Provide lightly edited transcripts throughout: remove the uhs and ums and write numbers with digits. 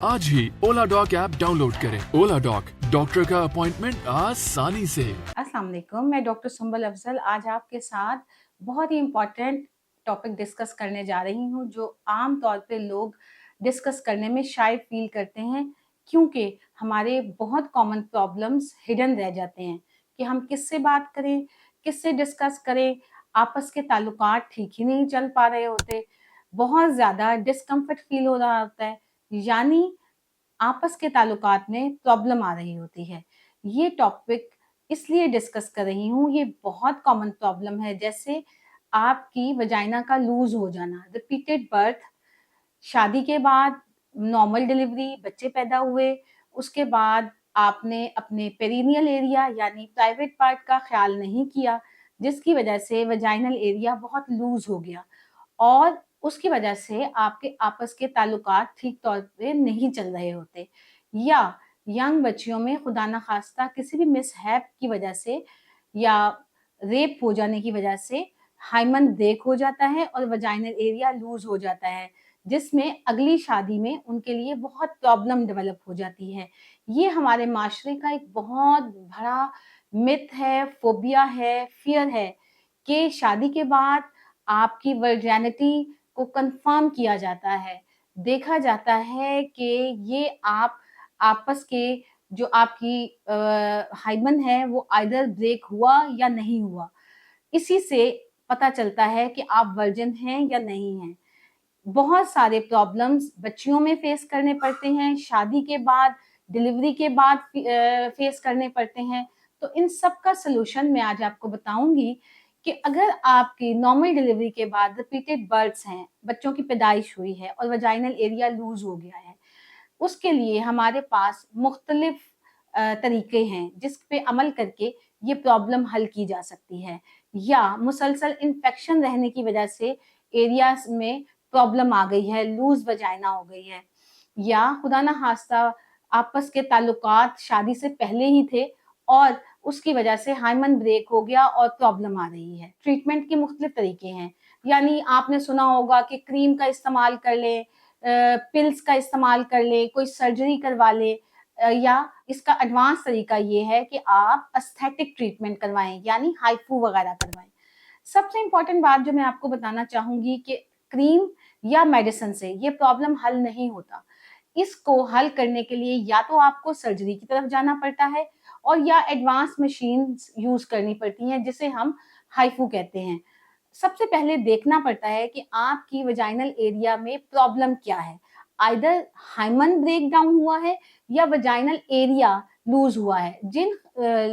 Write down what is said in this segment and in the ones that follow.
आज ही ओला dock app download करें। ओला dock, doctor का अपॉइंटमेंट आसानी से। अस्सलाम वालेकुम, मैं डॉक्टर सुंबल अफजल आज आपके साथ बहुत ही इम्पोर्टेंट टॉपिक डिस्कस करने जा रही हूँ जो आम तौर पे लोग डिस्कस करने में शाय फील करते हैं क्योंकि हमारे बहुत कॉमन प्रॉब्लम्स हिडन रह जाते हैं कि हम किससे बात करें, किससे डिस्कस करें। आपस के ताल्लुकात ठीक ही नहीं चल पा रहे होते, बहुत ज़्यादा डिस्कम्फर्ट फील हो रहा होता है, यानी आपस के ताल्लुकात में प्रॉब्लम आ रही होती है। ये टॉपिक इसलिए डिस्कस कर रही हूँ, ये बहुत कॉमन प्रॉब्लम है। जैसे आपकी वजाइना का लूज़ हो जाना, रिपीटेड बर्थ, शादी के बाद नॉर्मल डिलीवरी, बच्चे पैदा हुए, उसके बाद आपने अपने पेरिनियल एरिया यानी प्राइवेट पार्ट का ख्याल नहीं किया, जिसकी वजह से वजाइनल एरिया बहुत लूज़ हो गया और उसकी वजह से आपके आपस के ताल्लुकात ठीक तौर पे नहीं चल रहे होते, या यंग बच्चियों में खुदा ना खास्ता किसी भी मिसहैप की वजह से या रेप हो जाने की वजह से हाइमन ब्रेक हो जाता है और वजाइनल एरिया लूज हो जाता है, जिसमें अगली शादी में उनके लिए बहुत प्रॉब्लम डेवलप हो जाती है। ये हमारे माशरे का एक बहुत बड़ा मिथ है, फोबिया है, फियर है कि शादी के बाद आपकी वर्जिनिटी को कंफर्म किया जाता है। देखा जाता है कि ये आप आपस के जो आपकी हाइमन है वो आइदर ब्रेक हुआ या नहीं हुआ। इसी से पता चलता है कि आप वर्जिन हैं या नहीं हैं। बहुत सारे प्रॉब्लम्स बच्चियों में फेस करने पड़ते हैं, शादी के बाद, डिलीवरी के बाद फेस करने पड़ते हैं। तो इन सब का सॉल्यूशन मैं आज आपको बताऊँगी कि अगर आपकी नॉर्मल डिलीवरी के बाद रिपीटेड बर्थ्स हैं, बच्चों की पैदाइश हुई है और वजाइनल एरिया लूज़ हो गया है, उसके लिए हमारे पास मुख्तलिफ तरीके हैं जिस पे अमल करके ये प्रॉब्लम हल की जा सकती है। या मुसलसल इन्फेक्शन रहने की वजह से एरियाज में प्रॉब्लम आ गई है, लूज वजाइना हो गई है, या खुदा ना खास्ता आपस के ताल्लुकात शादी से पहले ही थे और उसकी वजह से हाइमन ब्रेक हो गया और प्रॉब्लम आ रही है। ट्रीटमेंट के मुख्तलिफ तरीके हैं, यानी आपने सुना होगा कि क्रीम का इस्तेमाल कर लें, पिल्स का इस्तेमाल कर ले, कोई सर्जरी करवा ले, या इसका एडवांस तरीका ये है कि आप एस्थेटिक ट्रीटमेंट करवाएं यानी हाइफू वगैरह करवाएं। सबसे इम्पोर्टेंट बात जो मैं आपको बताना चाहूंगी कि क्रीम या मेडिसिन से ये प्रॉब्लम हल नहीं होता। इसको हल करने के लिए या तो आपको सर्जरी की तरफ जाना पड़ता है और या एडवांस मशीन यूज करनी पड़ती हैं जिसे हम हाइफू कहते हैं। सबसे पहले देखना पड़ता है कि आपकी वजाइनल एरिया में प्रॉब्लम क्या है। आइदर हाइमन ब्रेक डाउन हुआ है या वजाइनल एरिया लूज हुआ है। जिन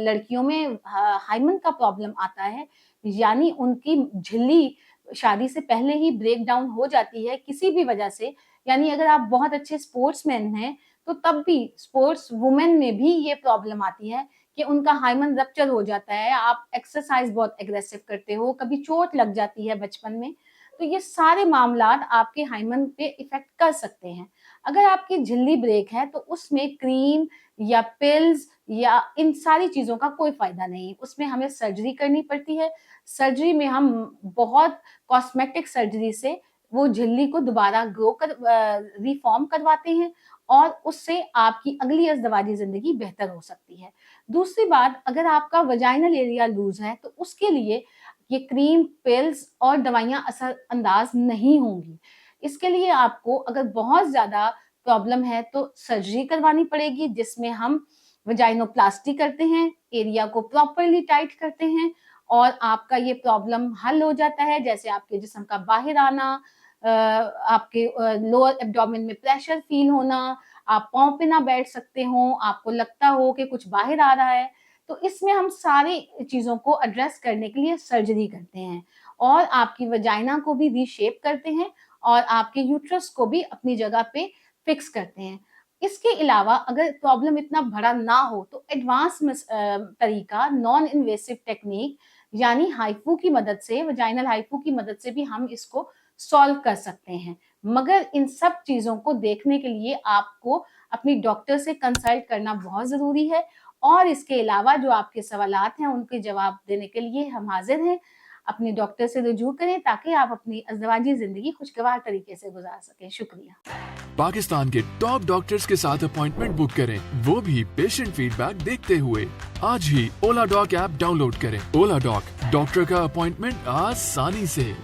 लड़कियों में हाइमन का प्रॉब्लम आता है, यानी उनकी झिल्ली शादी से पहले ही ब्रेक डाउन हो जाती है किसी भी वजह से, यानी अगर आप बहुत अच्छे स्पोर्ट्समैन हैं तो तब भी स्पोर्ट्स वुमेन में भी ये प्रॉब्लम आती है कि उनका हाइमन रप्चर हो जाता है, आप एक्सरसाइज बहुत एग्रेसिव करते हो, कभी चोट लग जाती है बचपन में, तो ये सारे मामलात आपके हाइमन पे इफेक्ट कर सकते हैं। अगर आपकी झिल्ली ब्रेक है तो उसमें क्रीम या पिल्स या इन सारी चीजों का कोई फायदा नहीं, उसमें हमें सर्जरी करनी पड़ती है। सर्जरी में हम बहुत कॉस्मेटिक सर्जरी से वो झिल्ली को दोबारा ग्रो कर रिफॉर्म करवाते हैं और उससे आपकी अगली अज़दवाजी ज़िंदगी बेहतर हो सकती है। दूसरी बात, अगर आपका वजाइनल एरिया लूज़ है तो उसके लिए ये क्रीम, पिल्स और दवाइयाँ असरअंदाज नहीं होंगी। इसके लिए आपको अगर बहुत ज़्यादा प्रॉब्लम है तो सर्जरी करवानी पड़ेगी जिसमें हम वजाइनोप्लास्टी करते हैं, एरिया को प्रॉपर्ली टाइट करते हैं और आपका ये प्रॉब्लम हल हो जाता है। जैसे आपके जिस्म का बाहर आना, आपके लोअर एब्डोमेन में प्रेशर फील होना, आप पाँव पे ना बैठ सकते हो, आपको लगता हो कि कुछ बाहर आ रहा है, तो इसमें हम सारी चीज़ों को एड्रेस करने के लिए सर्जरी करते हैं और आपकी वजाइना को भी रीशेप करते हैं और आपके यूट्रस को भी अपनी जगह पे फिक्स करते हैं। इसके अलावा अगर प्रॉब्लम इतना बड़ा ना हो तो एडवांस तरीका नॉन इन्वेसिव टेक्निक यानी हाइफू की मदद से, वजाइनल हाइफू की मदद से भी हम इसको सॉल्व कर सकते हैं। मगर इन सब चीज़ों को देखने के लिए आपको अपनी डॉक्टर से कंसल्ट करना बहुत ज़रूरी है और इसके अलावा जो आपके सवालात हैं, उनके जवाब देने के लिए हम हाज़िर हैं। अपने डॉक्टर से रुजू करें ताकि आप अपनी अज़दवाजी ज़िंदगी खुशगवार तरीके से गुजार सकें। शुक्रिया। पाकिस्तान के टॉप डॉक्टर्स के साथ अपॉइंटमेंट बुक करें, वो भी पेशेंट फीडबैक देखते हुए। आज ही ओला डॉक ऐप डाउनलोड करें। ओला डॉक, डॉक्टर का अपॉइंटमेंट आसानी से।